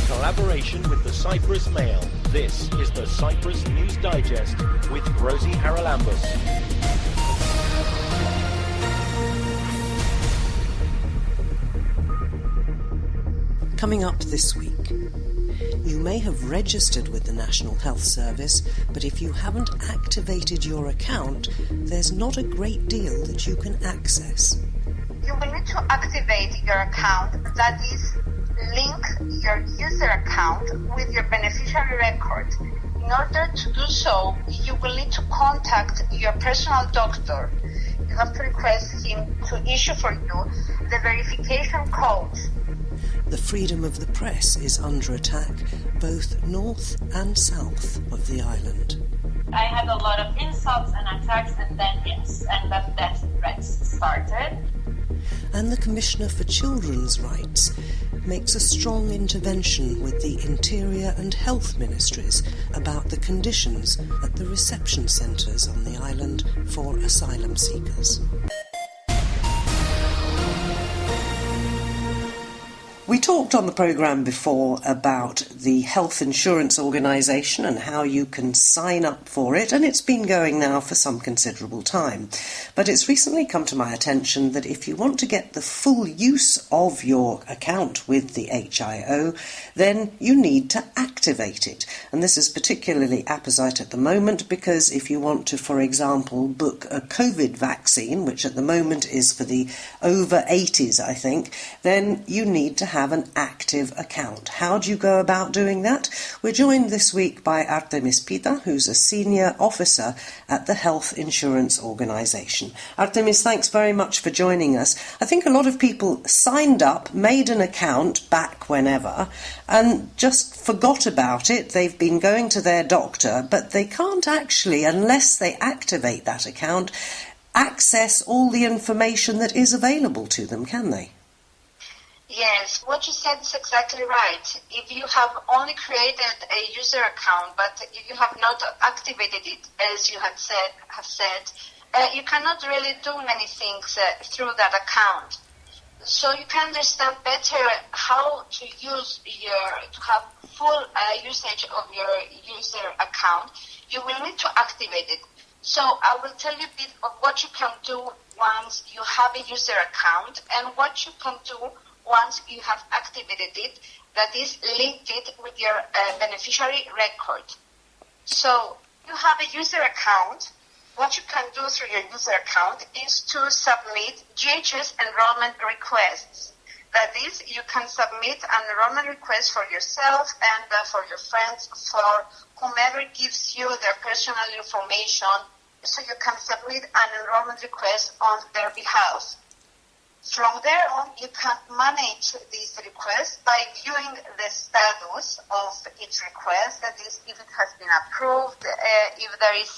collaboration with the Cyprus Mail, this is the Cyprus News Digest with Rosie Haralambous. Coming up this week, you may have registered with the National Health Service, but if you haven't activated your account, there's not a great deal that you can access. You will need to activate your account, that is, link your user account with your beneficiary record. In order to do so, you will need to contact your personal doctor. You have to request him to issue for you the verification code. The freedom of the press is under attack, both north and south of the island. I had a lot of insults and attacks, and then death threats started. And the Commissioner for Children's Rights makes a strong intervention with the Interior and Health Ministries about the conditions at the reception centres on the island for asylum seekers. We talked on the programme before about the health insurance organisation and how you can sign up for it, and it's been going now for some considerable time. But it's recently come to my attention that if you want to get the full use of your account with the HIO, then you need to activate it. And this is particularly apposite at the moment because if you want to, for example, book a COVID vaccine, which at the moment is for the over 80s, I think, then you need to have an active account. How do you go about doing that? We're joined this week by Artemis Pita, who's a senior officer at the Health Insurance Organisation. Artemis, thanks very much for joining us. I think a lot of people signed up, made an account back whenever, and just forgot about it. They've been going to their doctor, but they can't actually, unless they activate that account, access all the information that is available to them, can they? Yes, what you said is exactly right. If you have only created a user account, but if you have not activated it, as you have said, you cannot really do many things through that account. So you can understand better how to have full usage of your user account. You will need to activate it. So I will tell you a bit of what you can do once you have a user account and what you can do once you have activated it, that is linked it with your beneficiary record. So you have a user account. What you can do through your user account is to submit GHS enrollment requests. That is, you can submit an enrollment request for yourself and for your friends, for whomever gives you their personal information, so you can submit an enrollment request on their behalf. From there on, you can manage this request by viewing the status of each request, that is, if it has been approved, if there is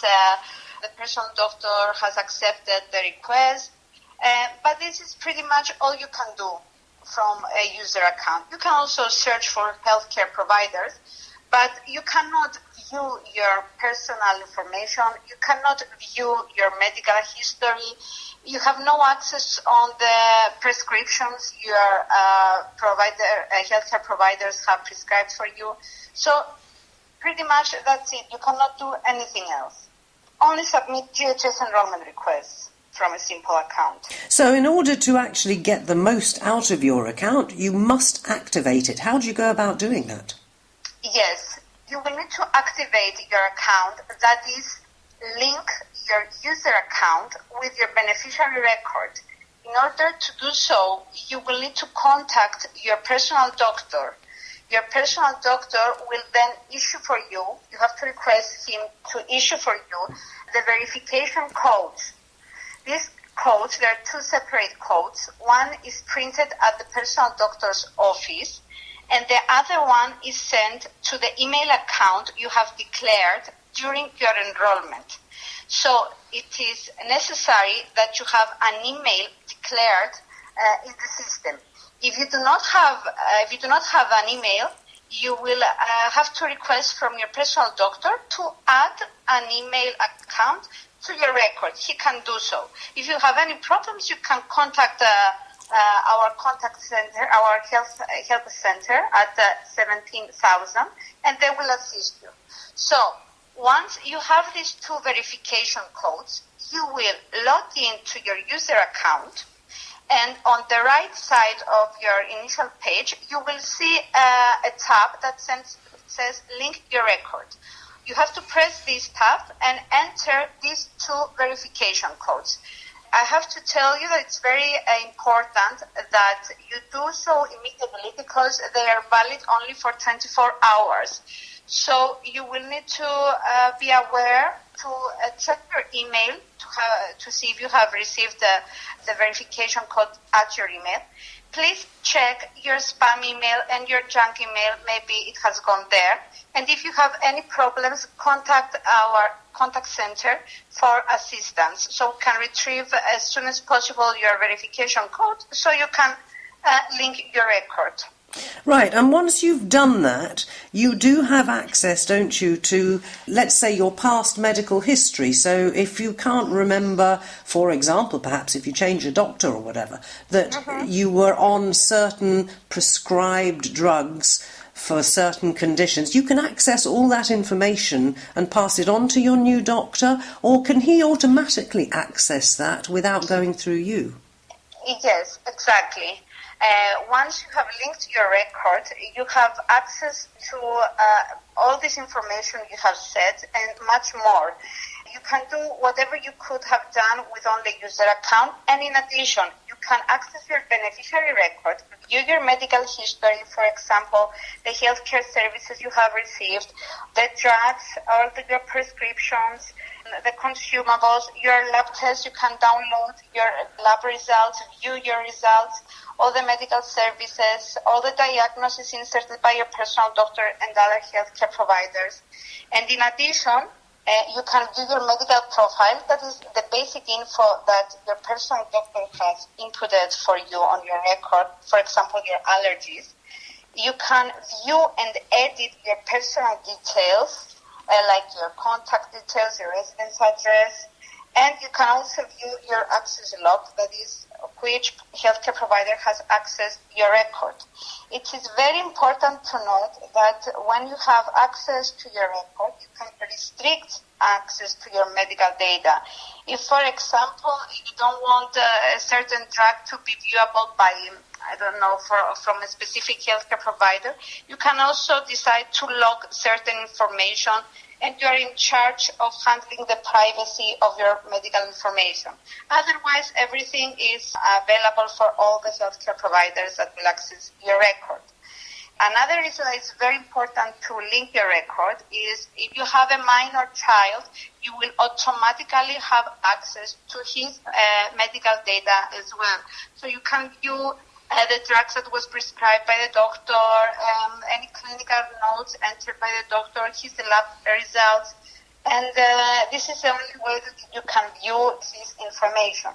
the personal doctor has accepted the request. But this is pretty much all you can do from a user account. You can also search for healthcare providers, but you cannot view your personal information, you cannot view your medical history. You have no access on the prescriptions your healthcare providers have prescribed for you. So pretty much that's it. You cannot do anything else. Only submit GHS enrollment requests from a simple account. So in order to actually get the most out of your account, you must activate it. How do you go about doing that? Yes, you will need to activate your account, that is, link your user account with your beneficiary record. In order to do so, you will need to contact your personal doctor. Your personal doctor will then issue for you, you have to request him to issue for you the verification codes. These codes, there are two separate codes. One is printed at the personal doctor's office, and the other one is sent to the email account you have declared during your enrollment. So it is necessary that you have an email declared in the system. If you do not have an email, you will have to request from your personal doctor to add an email account to your record. He can do so. If you have any problems, you can contact our contact center, our health center at 17,000, and they will assist you. So once you have these two verification codes, you will log into your user account, and on the right side of your initial page, you will see a tab that says Link Your Record. You have to press this tab and enter these two verification codes. I have to tell you that it's very important that you do so immediately because they are valid only for 24 hours. So you will need to be aware to check your email to see if you have received the verification code at your email. Please check your spam email and your junk email. Maybe it has gone there. And if you have any problems, contact our contact center for assistance. So we can retrieve as soon as possible your verification code so you can link your record. Right, and once you've done that, you do have access, don't you, to, let's say, your past medical history. So if you can't remember, for example, perhaps if you change a doctor or whatever, that you were on certain prescribed drugs for certain conditions, you can access all that information and pass it on to your new doctor, or can he automatically access that without going through you? Yes, exactly. Once you have linked your record, you have access to all this information you have said and much more. You can do whatever you could have done with only user account, and in addition, you can access your beneficiary record, view your medical history, for example, the healthcare services you have received, the drugs, all your prescriptions, the consumables, your lab tests. You can download your lab results, view your results, all the medical services, all the diagnoses inserted by your personal doctor and other healthcare providers. And in addition, you can view your medical profile. That is the basic info that your personal doctor has inputted for you on your record, for example, your allergies. You can view and edit your personal details, like your contact details, your residence address, and you can also view your access log, that is, which healthcare provider has accessed your record. It is very important to note that when you have access to your record, you can restrict access to your medical data. If, for example, you don't want a certain drug to be viewable by, from a specific healthcare provider, you can also decide to log certain information, and you are in charge of handling the privacy of your medical information. Otherwise, everything is available for all the healthcare providers that will access your record. Another reason that it's very important to link your record is if you have a minor child, you will automatically have access to his medical data as well. So you can view the drugs that was prescribed by the doctor, any clinical notes entered by the doctor, his lab results, and this is the only way that you can view this information.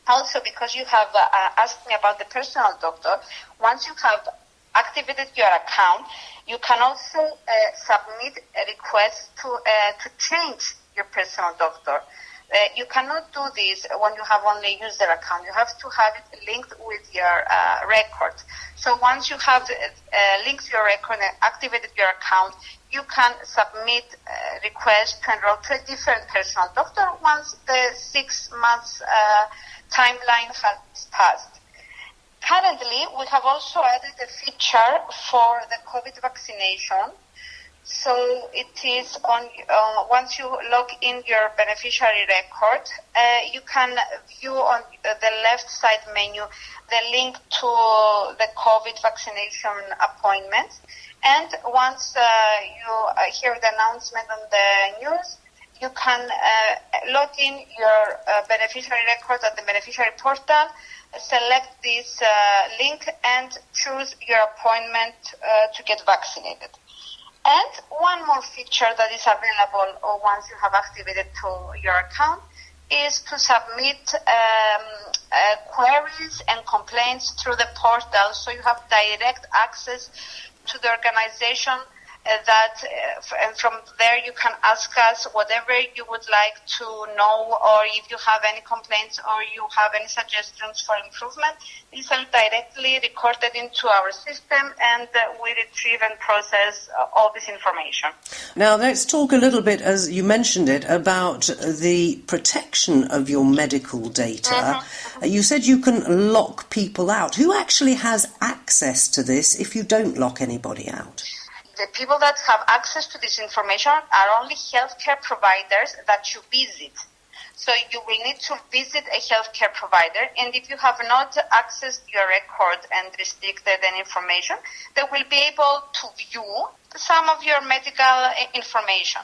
Also, because you have asked me about the personal doctor, once you have activated your account, you can also submit a request to change your personal doctor. You cannot do this when you have only a user account. You have to have it linked with your record. So once you have linked your record and activated your account, you can submit a request to enroll to a different personal doctor once the 6 months timeline has passed. Currently, we have also added a feature for the COVID vaccination. So it is on once you log in your beneficiary record, you can view on the left side menu the link to the COVID vaccination appointments. And once you hear the announcement on the news, you can log in your beneficiary record at the beneficiary portal, select this link, and choose your appointment to get vaccinated. And one more feature that is available once you have activated to your account is to submit queries and complaints through the portal, so you have direct access to the organization and from there you can ask us whatever you would like to know, or if you have any complaints or you have any suggestions for improvement. These are directly recorded into our system, and we retrieve and process all this information. Now let's talk a little bit, as you mentioned it, about the protection of your medical data. You said you can lock people out. Who actually has access to this if you don't lock anybody out? The people that have access to this information are only healthcare providers that you visit. So you will need to visit a healthcare provider, and if you have not accessed your record and restricted any information, they will be able to view some of your medical information.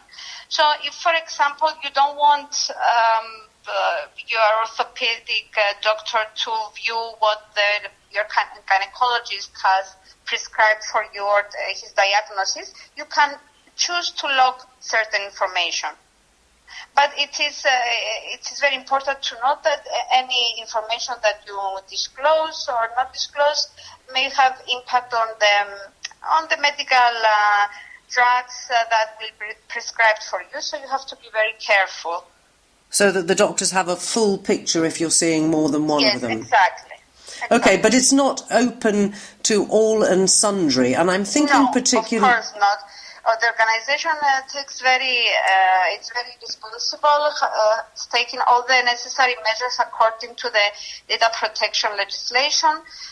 So if, for example, you don't want your orthopedic doctor to view what your gynecologist has prescribed for you or his diagnosis, you can choose to lock certain information. But it is very important to note that any information that you disclose or not disclose may have impact on the medical drugs that will be prescribed for you. So you have to be very careful. So that the doctors have a full picture if you're seeing more than one of them. Yes, exactly. Okay, but it's not open to all and sundry, and I'm thinking particularly... No, of course not. The organization it's very responsible. It's taking all the necessary measures according to the data protection legislation.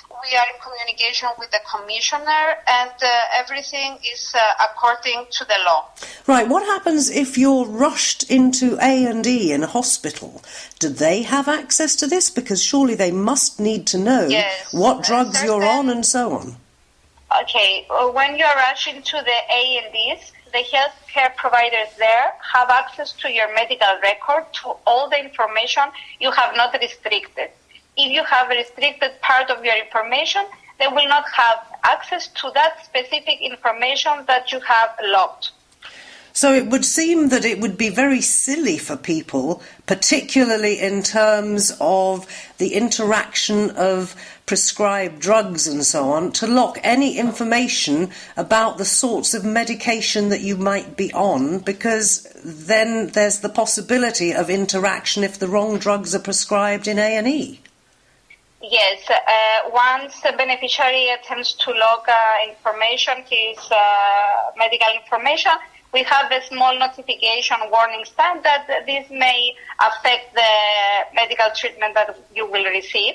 We are in communication with the commissioner, and everything is according to the law. Right, what happens if you're rushed into A&E in a hospital? Do they have access to this? Because surely they must need to know what drugs you're on and so on. Okay, when you're rushing to the A&Es, the healthcare providers there have access to your medical record, to all the information you have not restricted. If you have restricted part of your information, they will not have access to that specific information that you have logged. So it would seem that it would be very silly for people, particularly in terms of the interaction of prescribed drugs and so on, to lock any information about the sorts of medication that you might be on, because then there's the possibility of interaction if the wrong drugs are prescribed in A&E. Yes, once the beneficiary attempts to log information, his medical information, we have a small notification warning sign that this may affect the medical treatment that you will receive.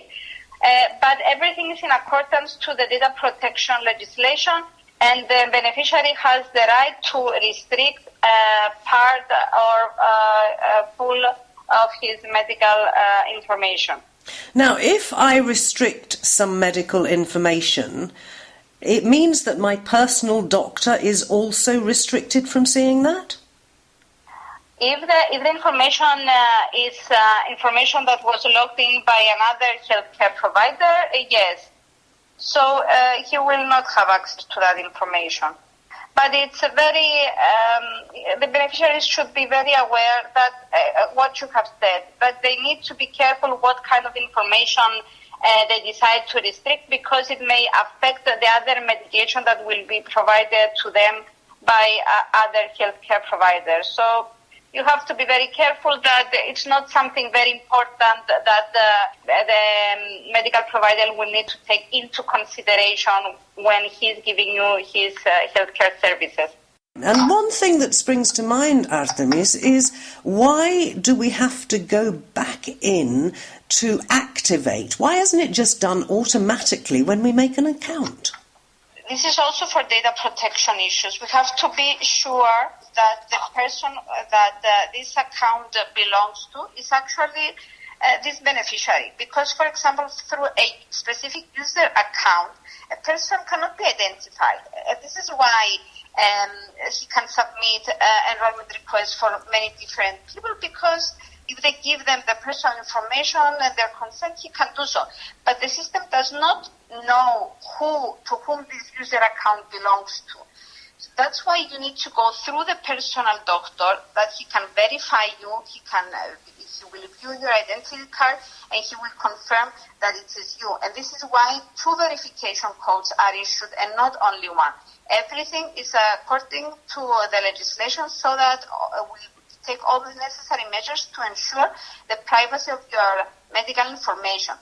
But everything is in accordance to the data protection legislation, and the beneficiary has the right to restrict part or full of his medical information. Now, if I restrict some medical information, it means that my personal doctor is also restricted from seeing that? If the information is information that was logged in by another healthcare provider, yes. So he will not have access to that information. But it's the beneficiaries should be very aware that what you have said, but they need to be careful what kind of information they decide to restrict, because it may affect the other medication that will be provided to them by other healthcare providers. So you have to be very careful that it's not something very important that the medical provider will need to take into consideration when he's giving you his healthcare services. And one thing that springs to mind, Artemis, is why do we have to go back in to activate? Why isn't it just done automatically when we make an account? This is also for data protection issues. We have to be sure that the person that this account belongs to is actually this beneficiary. Because, for example, through a specific user account, a person cannot be identified. This is why he can submit enrollment requests for many different people, because if they give them the personal information and their consent, he can do so. But the system does not know to whom this user account belongs to. So that's why you need to go through the personal doctor, that he can verify you, he will view your identity card, and he will confirm that it is you. And this is why 2 verification codes are issued and not only 1. Everything is according to the legislation, so that we take all the necessary measures to ensure the privacy of your medical information.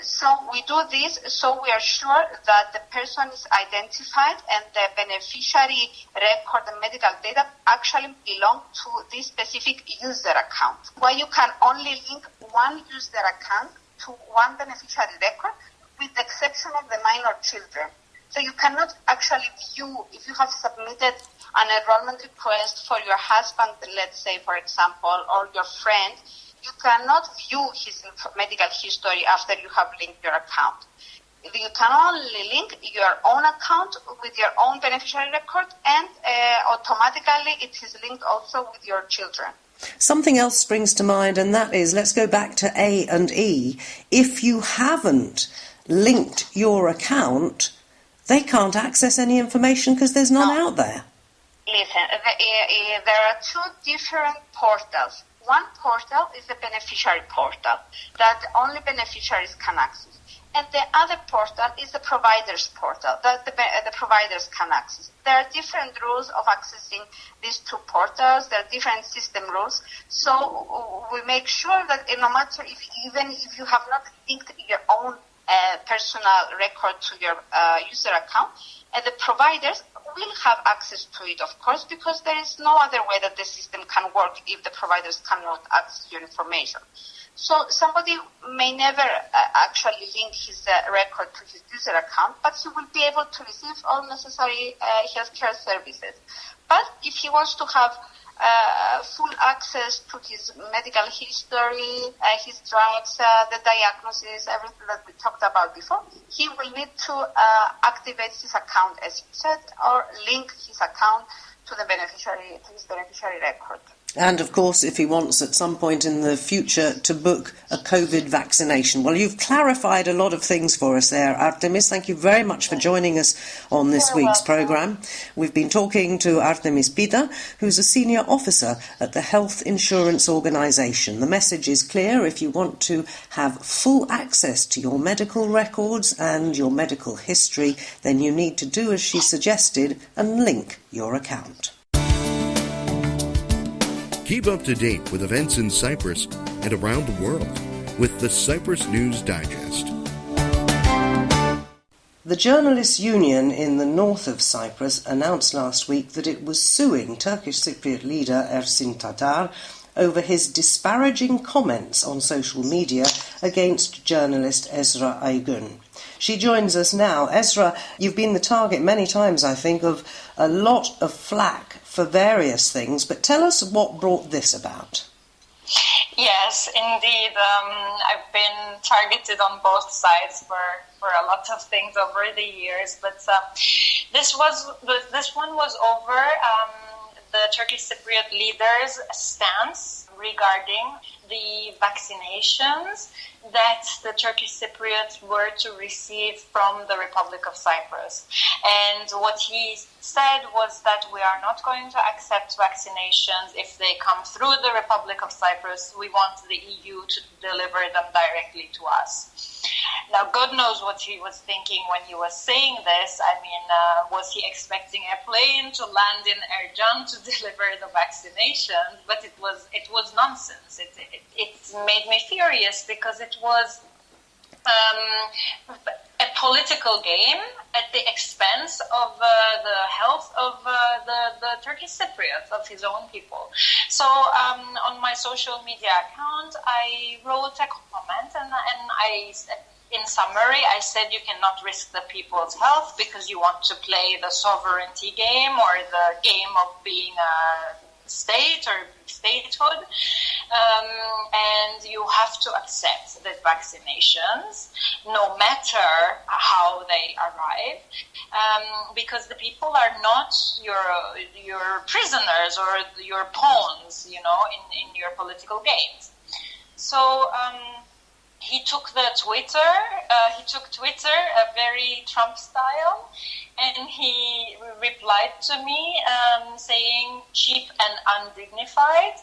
So we do this so we are sure that the person is identified and the beneficiary record and medical data actually belong to this specific user account. Where you can only link one user account to one beneficiary record, with the exception of the minor children. So you cannot actually view, if you have submitted an enrollment request for your husband, let's say, for example, or your friend, you cannot view his medical history after you have linked your account. You can only link your own account with your own beneficiary record, and automatically it is linked also with your children. Something else springs to mind, and that is, let's go back to A and E. If you haven't linked your account, they can't access any information because there's none out there. Listen, there are two different portals. One portal is the beneficiary portal that only beneficiaries can access. And the other portal is the provider's portal that the providers can access. There are different rules of accessing these two portals. There are different system rules. So we make sure that no matter even if you have not linked your own personal record to your user account, the providers will have access to it, of course, because there is no other way that the system can work if the providers cannot access your information. So somebody may never actually link his record to his user account, but he will be able to receive all necessary healthcare services. But if he wants to have full access to his medical history, his drugs, the diagnosis, everything that we talked about before, he will need to activate his account, as you said, or link his account to his beneficiary record. And, of course, if he wants at some point in the future to book a COVID vaccination. Well, you've clarified a lot of things for us there, Artemis. Thank you very much for joining us on this week's programme. We've been talking to Artemis Pita, who's a senior officer at the Health Insurance Organisation. The message is clear. If you want to have full access to your medical records and your medical history, then you need to do as she suggested and link your account. Keep up to date with events in Cyprus and around the world with the Cyprus News Digest. The Journalists' Union in the north of Cyprus announced last week that it was suing Turkish Cypriot leader Ersin Tatar over his disparaging comments on social media against journalist Ezra Aygun. She joins us now. Ezra, you've been the target many times, I think, of a lot of flack for various things, but tell us what brought this about. Yes, indeed. I've been targeted on both sides for a lot of things over the years, but this one was over the Turkish Cypriot leader's stance regarding the vaccinations that the Turkish Cypriots were to receive from the Republic of Cyprus. And what he said was that we are not going to accept vaccinations if they come through the Republic of Cyprus. We want the EU to deliver them directly to us. Now, God knows what he was thinking when he was saying this. I mean, was he expecting a plane to land in Ercan to deliver the vaccinations? But it was nonsense. It made me furious because it was a political game at the expense of the health of the Turkish Cypriots, of his own people. So on my social media account, I wrote a comment and I, in summary, I said you cannot risk the people's health because you want to play the sovereignty game or the game of being a state or statehood, and you have to accept that vaccinations, no matter how they arrive, because the people are not your prisoners or your pawns, in your political games. So he took Twitter very Trump style, and he replied to me saying, cheap and undignified,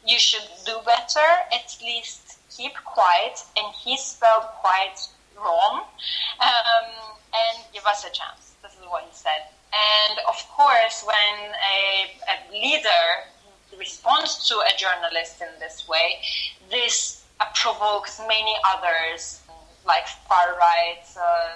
you should do better, at least keep quiet, and he spelled quiet wrong, and give us a chance. This is what he said. And of course, when a leader responds to a journalist in this way, this provokes many others, like far-right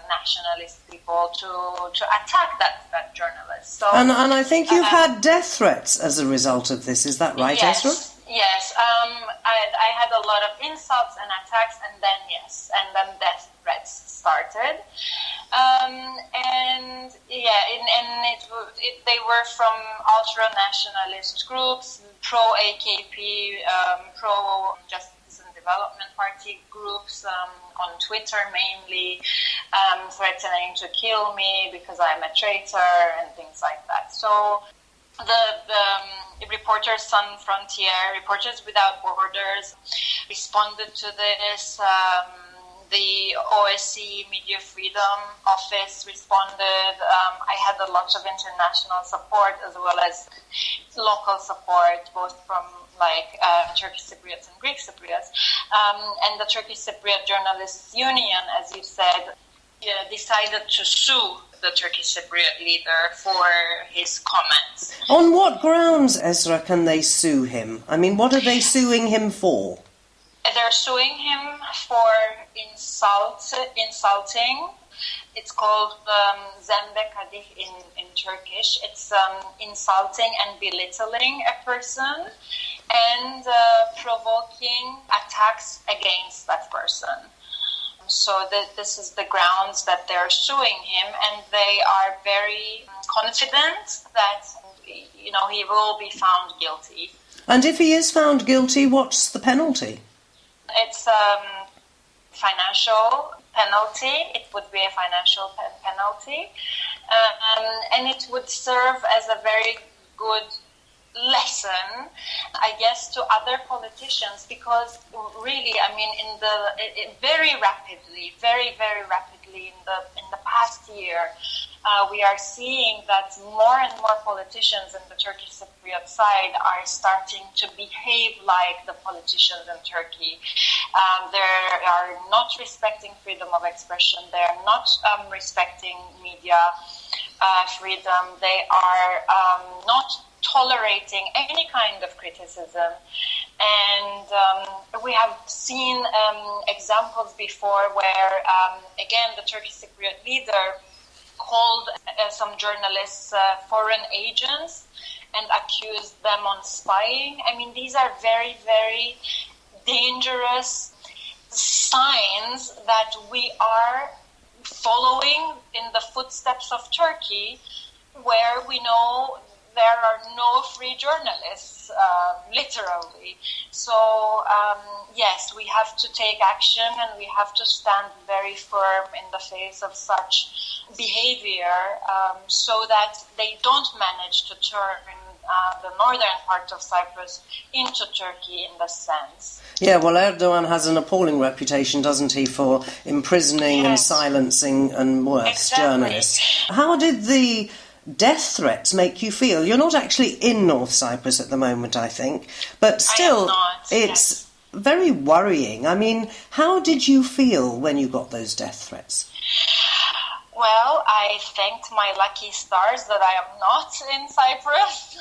nationalist people, to attack that journalist. So, and I think you've had death threats as a result of this. Is that right, yes, Ezra? Yes. I had a lot of insults and attacks, and then death threats started. They were from ultra-nationalist groups, pro-AKP, pro-Justice and Development Party groups on Twitter mainly, threatening to kill me because I'm a traitor and things like that. So the Reporters Sans Frontières, Reporters Without Borders, responded to this. The OSCE Media Freedom Office responded. I had a lot of international support as well as local support, both from Turkish Cypriots and Greek Cypriots. And the Turkish Cypriot Journalists Union, as you said, decided to sue the Turkish Cypriot leader for his comments. On what grounds, Ezra, can they sue him? I mean, what are they suing him for? They're suing him for insulting. It's called zembe kadih in Turkish. It's insulting and belittling a person and provoking attacks against that person. So this is the grounds that they're suing him, and they are very confident that he will be found guilty. And if he is found guilty, what's the penalty? It's financial penalty. It would be a financial penalty, and it would serve as a very good lesson, I guess, to other politicians, because really, I mean, very rapidly in the past year, we are seeing that more and more politicians in the Turkish Cypriot side are starting to behave like the politicians in Turkey. They are not respecting freedom of expression. They are not respecting media freedom. They are not tolerating any kind of criticism. And we have seen examples before where, again, the Turkish Cypriot leader called some journalists foreign agents and accused them on spying. I mean, these are very, very dangerous signs that we are following in the footsteps of Turkey, where we know there are no free journalists, literally. So, yes, we have to take action, and we have to stand very firm in the face of such behavior, so that they don't manage to turn the northern part of Cyprus into Turkey in the sense. Yeah, well, Erdogan has an appalling reputation, doesn't he, for imprisoning and silencing and worse journalists. How did the death threats make you feel? You're not actually in North Cyprus at the moment, I think, but still, it's very worrying. I mean, how did you feel when you got those death threats? Well, I thanked my lucky stars that I am not in Cyprus.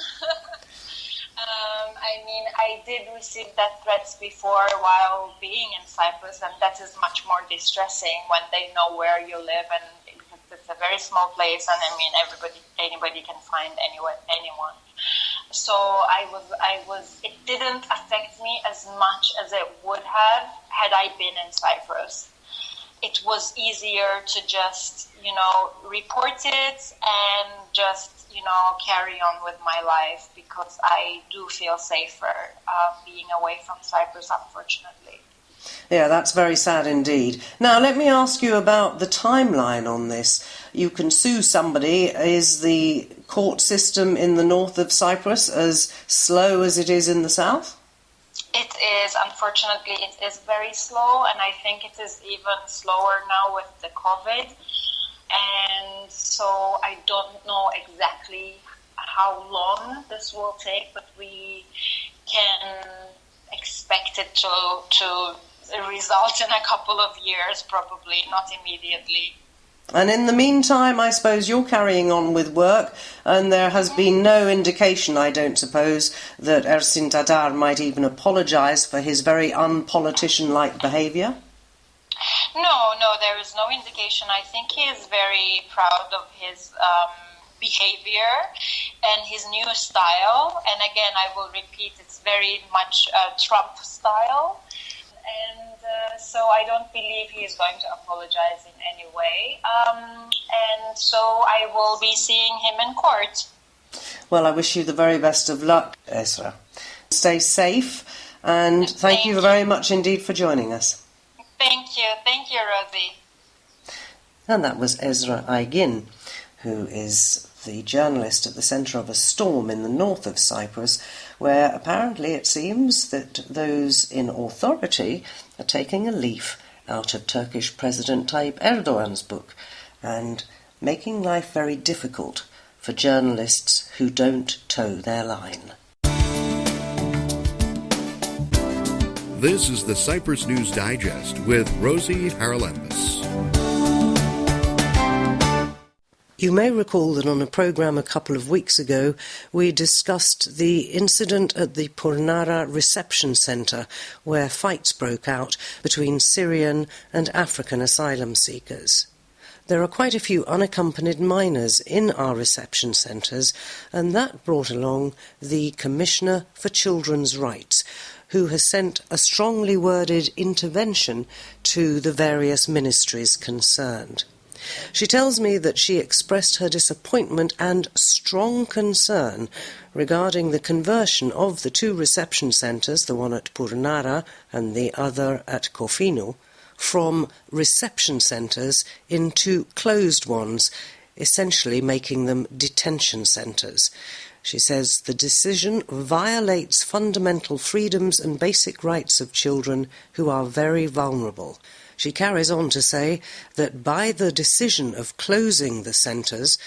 I mean, I did receive death threats before while being in Cyprus, and that is much more distressing when they know where you live, and because it's a very small place, and I mean, anybody can find anyone. So it didn't affect me as much as it would have had I been in Cyprus. It was easier to just, report it and just, carry on with my life, because I do feel safer being away from Cyprus, unfortunately. Yeah, that's very sad indeed. Now, let me ask you about the timeline on this. You can sue somebody. Is the court system in the north of Cyprus as slow as it is in the south? It is, unfortunately, it is very slow, and I think it is even slower now with the COVID. And so I don't know exactly how long this will take, but we can expect it to result in a couple of years, probably, not immediately. And in the meantime, I suppose you're carrying on with work, and there has been no indication, I don't suppose, that Ersin Tadar might even apologise for his very unpolitician-like behaviour? No, there is no indication. I think he is very proud of his behavior and his new style. And again, I will repeat, it's very much Trump style. And so I don't believe he is going to apologize in any way. And so I will be seeing him in court. Well, I wish you the very best of luck, Ezra. Stay safe, and thank you very much indeed for joining us. Thank you, Rosie. And that was Ezra Aygin, who is the journalist at the centre of a storm in the north of Cyprus, where apparently it seems that those in authority are taking a leaf out of Turkish President Tayyip Erdogan's book and making life very difficult for journalists who don't toe their line. This is the Cyprus News Digest with Rosie Haralambous. You may recall that on a programme a couple of weeks ago we discussed the incident at the Purnara reception centre where fights broke out between Syrian and African asylum seekers. There are quite a few unaccompanied minors in our reception centres, and that brought along the Commissioner for Children's Rights, who has sent a strongly worded intervention to the various ministries concerned. She tells me that she expressed her disappointment and strong concern regarding the conversion of the two reception centres, the one at Purnara and the other at Kofinu, from reception centres into closed ones, essentially making them detention centres. She says the decision violates fundamental freedoms and basic rights of children who are very vulnerable. She carries on to say that by the decision of closing the centres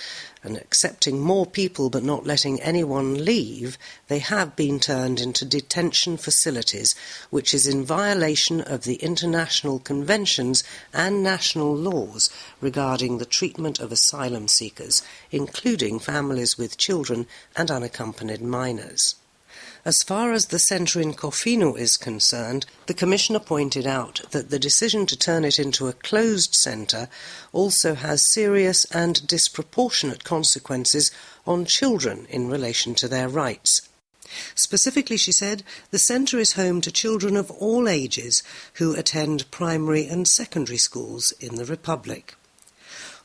and accepting more people but not letting anyone leave, they have been turned into detention facilities, which is in violation of the international conventions and national laws regarding the treatment of asylum seekers, including families with children and unaccompanied minors. As far as the centre in Kofinu is concerned, the Commissioner pointed out that the decision to turn it into a closed centre also has serious and disproportionate consequences on children in relation to their rights. Specifically, she said, the centre is home to children of all ages who attend primary and secondary schools in the Republic.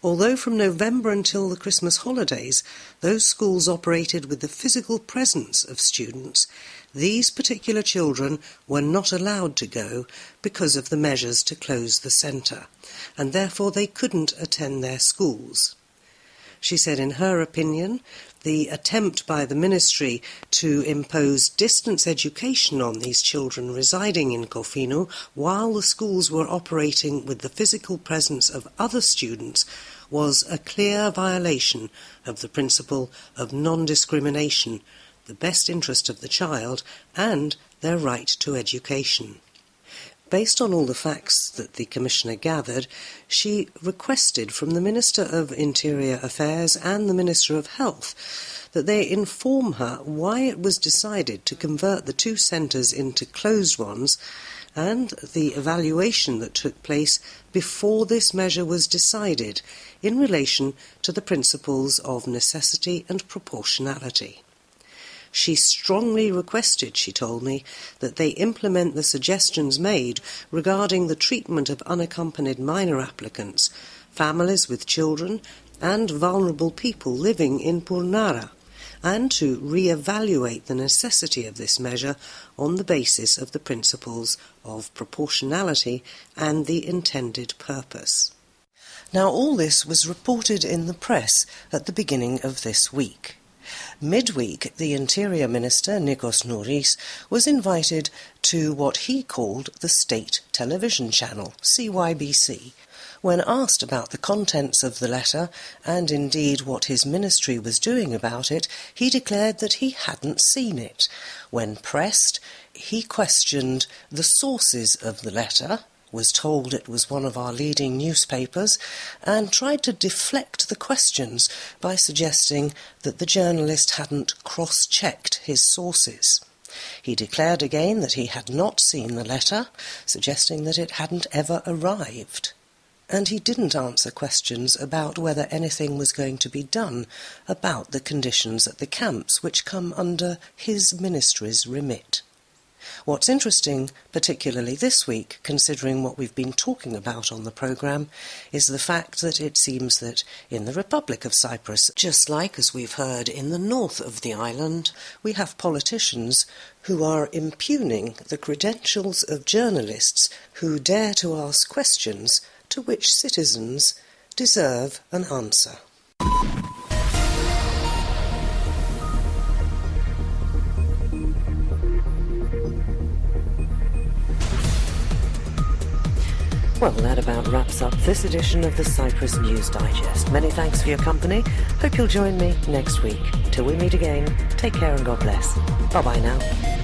Although from November until the Christmas holidays, those schools operated with the physical presence of students, these particular children were not allowed to go because of the measures to close the centre, and therefore they couldn't attend their schools. She said, in her opinion, the attempt by the ministry to impose distance education on these children residing in Kofinu while the schools were operating with the physical presence of other students was a clear violation of the principle of non-discrimination, the best interest of the child, and their right to education. Based on all the facts that the Commissioner gathered, she requested from the Minister of Interior Affairs and the Minister of Health that they inform her why it was decided to convert the two centres into closed ones and the evaluation that took place before this measure was decided in relation to the principles of necessity and proportionality. She strongly requested, she told me, that they implement the suggestions made regarding the treatment of unaccompanied minor applicants, families with children, and vulnerable people living in Purnara, and to re-evaluate the necessity of this measure on the basis of the principles of proportionality and the intended purpose. Now, all this was reported in the press at the beginning of this week. Midweek, the Interior Minister, Nikos Nouris, was invited to what he called the State Television Channel, CYBC. When asked about the contents of the letter, and indeed what his ministry was doing about it, he declared that he hadn't seen it. When pressed, he questioned the sources of the letter, was told it was one of our leading newspapers and tried to deflect the questions by suggesting that the journalist hadn't cross-checked his sources. He declared again that he had not seen the letter, suggesting that it hadn't ever arrived. And he didn't answer questions about whether anything was going to be done about the conditions at the camps, which come under his ministry's remit. What's interesting, particularly this week, considering what we've been talking about on the programme, is the fact that it seems that in the Republic of Cyprus, just like as we've heard in the north of the island, we have politicians who are impugning the credentials of journalists who dare to ask questions to which citizens deserve an answer. Well, that about wraps up this edition of the Cyprus News Digest. Many thanks for your company. Hope you'll join me next week. Till we meet again, take care and God bless. Bye-bye now.